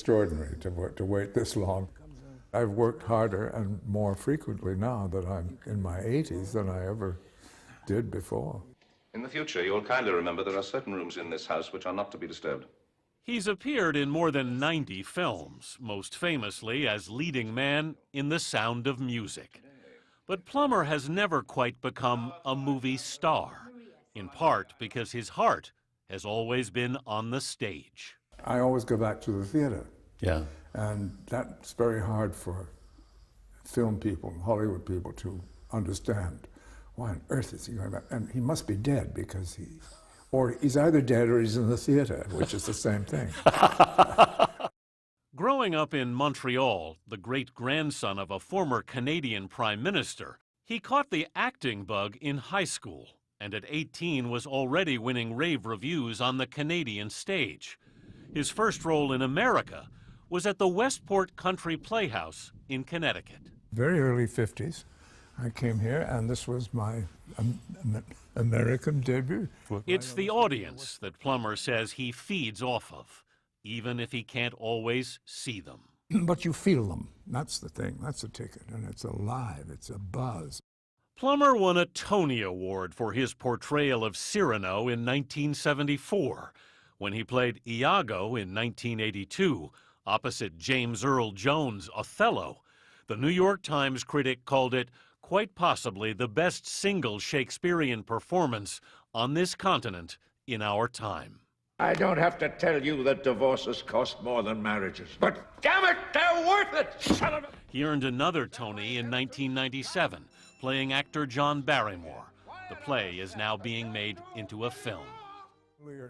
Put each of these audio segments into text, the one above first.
extraordinary to wait this long. I've worked harder and more frequently now that I'm in my 80s than I ever did before. In the future, you'll kindly remember there are certain rooms in this house which are not to be disturbed. He's appeared in more than 90 films, most famously as leading man in The Sound of Music. But Plummer has never quite become a movie star, in part because his heart has always been on the stage. I always go back to the theater. Yeah. And that's very hard for film people, Hollywood people, to understand. Why on earth is he going back? And he must be dead because or he's either dead or he's in the theater, which is the same thing. Growing up in Montreal, the great-grandson of a former Canadian prime minister, he caught the acting bug in high school, and at 18 was already winning rave reviews on the Canadian stage. His first role in America was at the Westport Country Playhouse in Connecticut. Very early 50s, I came here, and this was my American debut. It's the audience that Plummer says he feeds off of, even if he can't always see them. But you feel them. That's the thing. That's the ticket. And it's alive. It's a buzz. Plummer won a Tony Award for his portrayal of Cyrano in 1974, when he played Iago in 1982, opposite James Earl Jones' Othello. The New York Times critic called it quite possibly the best single Shakespearean performance on this continent in our time. I don't have to tell you that divorces cost more than marriages, but damn it, they're worth it, son of a... He earned another Tony in 1997, playing actor John Barrymore. The play is now being made into a film.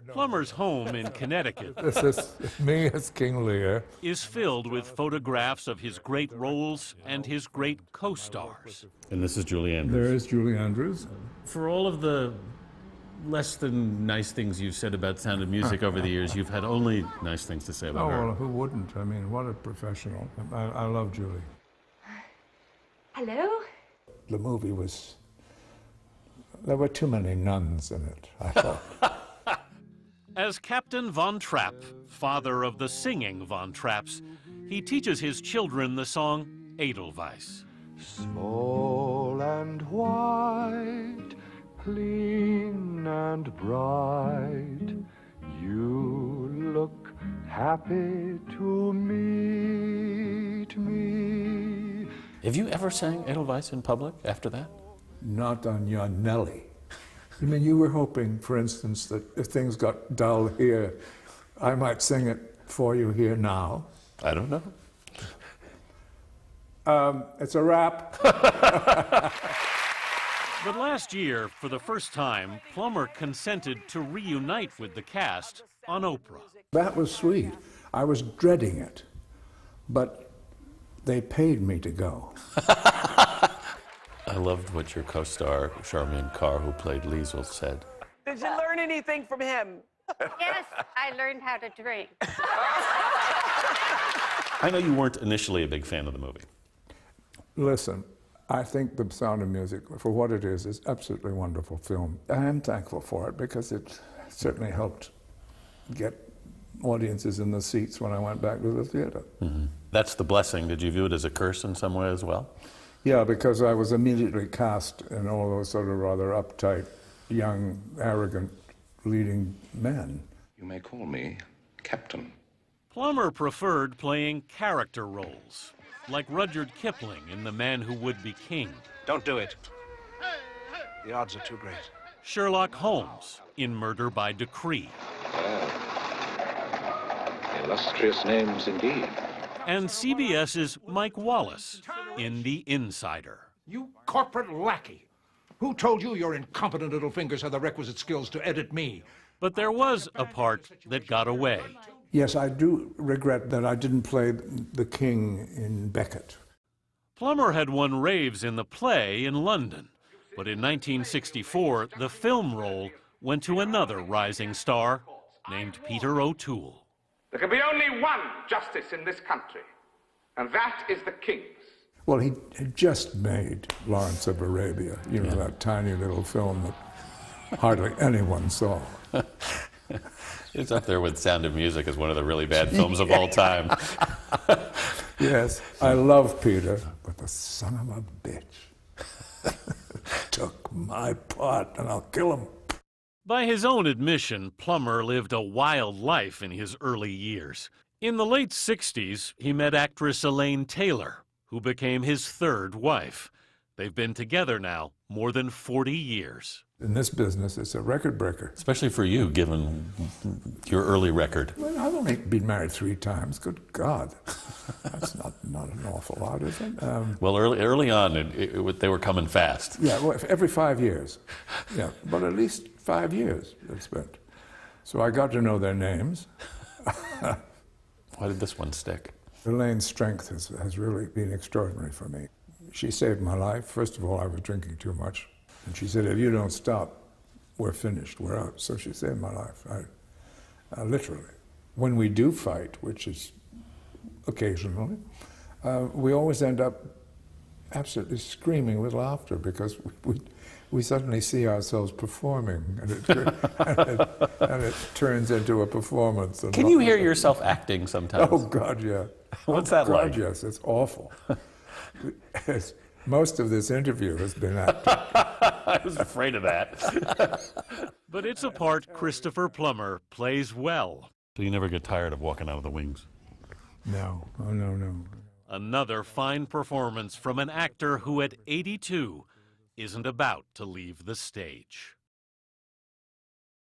Plummer's home in Connecticut This is me as King Lear. is filled with photographs of his great roles and his great co-stars. And this is Julie Andrews. There is Julie Andrews. For all of the less than nice things you've said about Sound of Music over the years, you've had only nice things to say about Oh, her. well, who wouldn't? I mean, what a professional. I love Julie. Hello? The movie was... There were too many nuns in it, I thought. As Captain Von Trapp, father of the singing Von Trapps, he teaches his children the song Edelweiss. Small and white, clean and bright, you look happy to meet me. Have you ever sang Edelweiss in public after that? Not on your Nelly. You mean you were hoping, for instance, that if things got dull here, I might sing it for you here now? I don't know. It's a wrap. But last year, for the first time, Plummer consented to reunite with the cast on Oprah. That was sweet. I was dreading it, but they paid me to go. I loved what your co-star, Charmian Carr, who played Liesl, said. Did you learn anything from him? Yes, I learned how to drink. I know you weren't initially a big fan of the movie. Listen, I think The Sound of Music, for what it is absolutely wonderful film. I am thankful for it because it certainly helped get audiences in the seats when I went back to the theater. Mm-hmm. That's the blessing. Did you view it as a curse in some way as well? Yeah, because I was immediately cast in all those sort of rather uptight, young, arrogant, leading men. You may call me Captain. Plummer preferred playing character roles, like Rudyard Kipling in The Man Who Would Be King. Don't do it. The odds are too great. Sherlock Holmes in Murder by Decree. Illustrious names indeed. And CBS's Mike Wallace in The Insider. You corporate lackey. Who told you your incompetent little fingers have the requisite skills to edit me? But there was a part that got away. Yes, I do regret that I didn't play the king in Beckett. Plummer had won raves in the play in London, but in 1964, the film role went to another rising star named Peter O'Toole. There can be only one justice in this country, and that is the king's. Well, he had just made Lawrence of Arabia, you know, that tiny little film that hardly anyone saw. It's up there with Sound of Music as one of the really bad films of all time. Yes, I love Peter, but the son of a bitch took my part, and I'll kill him. By his own admission, Plummer lived a wild life in his early years. In the late 60s, he met actress Elaine Taylor, who became his third wife. They've been together now more than 40 years. In this business, it's a record breaker. Especially for you, given your early record. Well, I've only been married 3 times. Good God. That's not an awful lot, is it? Well, early on, they were coming fast. Yeah, well, every 5 years. Yeah, but at least 5 years they spent. So I got to know their names. Why did this one stick? Elaine's strength has really been extraordinary for me. She saved my life. First of all, I was drinking too much. And she said, if you don't stop, we're finished, we're out. So she saved my life, literally. When we do fight, which is occasionally, we always end up absolutely screaming with laughter because we suddenly see ourselves performing, and it turns into a performance. Can you hear yourself acting sometimes? Oh, God, yeah. What's that like? God, yes, it's awful. Most of this interview has been acting. I was afraid of that. But it's a part Christopher Plummer plays well. So you never get tired of walking out of the wings? No, oh, no. Another fine performance from an actor who at 82 isn't about to leave the stage.